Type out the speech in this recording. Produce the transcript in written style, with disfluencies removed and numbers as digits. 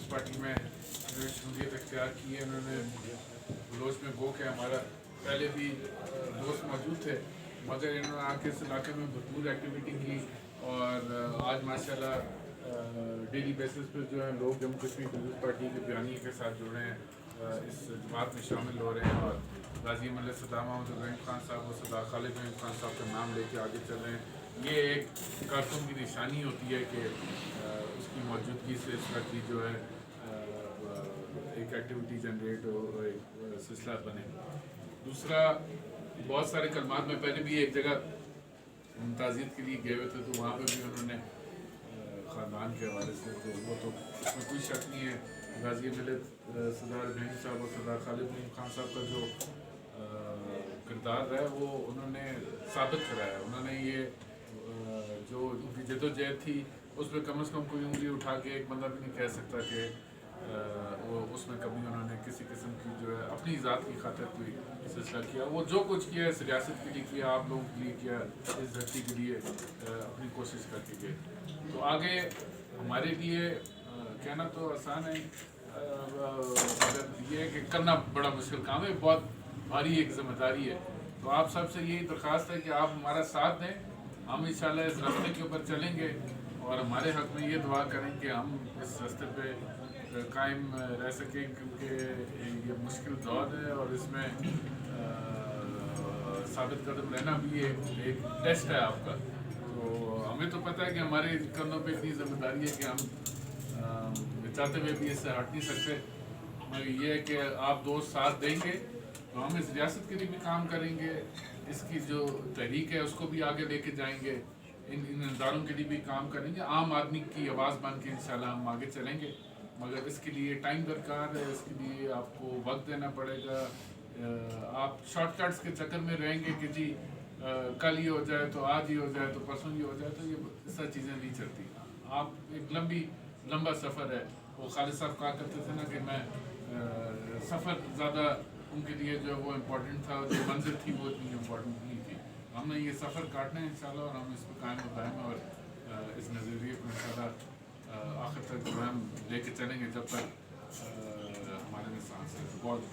Peoples party میں شمولیت اختیار کی ہے. انہوں نے بلوچ میں گو کہ ہمارا پہلے بھی دوست موجود تھے مگر انہوں نے آ کے اس علاقے میں بھرپور ایکٹیویٹی کی اور آج ماشاءاللہ ڈیلی بیسس پہ جو ہے لوگ جموں کشمیر پیپلز پارٹی کے بیانیے کے ساتھ جڑ رہے ہیں, اس جماعت میں شامل ہو رہے ہیں اور غازی ملک صدام محمد ابراہیم خان صاحب اور سردار خالد محمود خان صاحب کا نام لے کے آگے چل رہے ہیں. یہ ایک کارکن کی نشانی ہوتی ہے کہ اس کی موجودگی سے اس کا کی جو ہے ایک ایکٹیویٹی جنریٹ ہو, ایک سلسلہ بنے. دوسرا, بہت سارے کلمات میں پہلے بھی ایک جگہ تعزیت کے لیے گئے ہوئے تھے تو وہاں پہ بھی انہوں نے خاندان کے حوالے سے, تو وہ تو اس میں کوئی شک نہیں ہے. غازی ملک سردار محمود صاحب اور سردار خالد محمود خان صاحب کا جو کردار ہے وہ انہوں نے ثابت کرایا. انہوں نے یہ جو ان کی جدوجہد تھی اس میں کم از کم کوئی انگلی اٹھا کے ایک بندہ بھی نہیں کہہ سکتا کہ وہ اس میں کبھی انہوں نے کسی قسم کی جو ہے اپنی ذات کی خاطر کوئی سلسلہ کیا. وہ جو کچھ کیا اس ریاست کے لیے کیا, آپ لوگوں کے لیے کیا, اس دھرتی کے لیے اپنی کوشش کر کے گئے. تو آگے ہمارے لیے کہنا تو آسان ہے مگر یہ ہے کہ کرنا بڑا مشکل کام ہے, بہت بھاری ایک ذمہ داری ہے. تو آپ سب سے یہی درخواست ہے کہ آپ ہمارا ساتھ دیں, ہم انشاءاللہ اس راستے کے اوپر چلیں گے اور ہمارے حق میں یہ دعا کریں کہ ہم اس راستے پہ قائم رہ سکیں کیونکہ یہ مشکل دور ہے اور اس میں ثابت قدم رہنا بھی ایک ٹیسٹ ہے آپ کا. تو ہمیں تو پتہ ہے کہ ہمارے کندھوں پہ اتنی ذمہ داری ہے کہ ہم چاہتے ہوئے بھی اس سے ہٹ نہیں سکتے. مگر یہ ہے کہ آپ دوست ساتھ دیں گے تو ہم اس ریاست کے لیے بھی کام کریں گے, اس کی جو تحریک ہے اس کو بھی آگے لے کے جائیں گے, ان اداروں کے لیے بھی کام کریں گے, عام آدمی کی آواز بن کے انشاءاللہ ہم آگے چلیں گے. مگر اس کے لیے ٹائم درکار ہے, اس کے لیے آپ کو وقت دینا پڑے گا. آپ شارٹ کٹس کے چکر میں رہیں گے کہ جی کل ہی ہو جائے تو آج ہی ہو جائے تو پرسوں ہی ہو جائے, تو یہ اس طرح چیزیں نہیں چلتی. آپ ایک لمبا سفر ہے. وہ خالد صاحب کہا کرتے تھے نا کہ میں سفر زیادہ ان کے لیے جو وہ امپورٹنٹ تھا, جو منزل تھی وہ اتنی امپورٹنٹ نہیں تھی. ہم نے یہ سفر کاٹنا ہے انشاءاللہ اور ہم اس پہ قائم و دائم اور اس نظریے کو انشاءاللہ آخر تک جو ہم لے کے چلیں گے جب تک ہمارے میں سانس ہے. بہت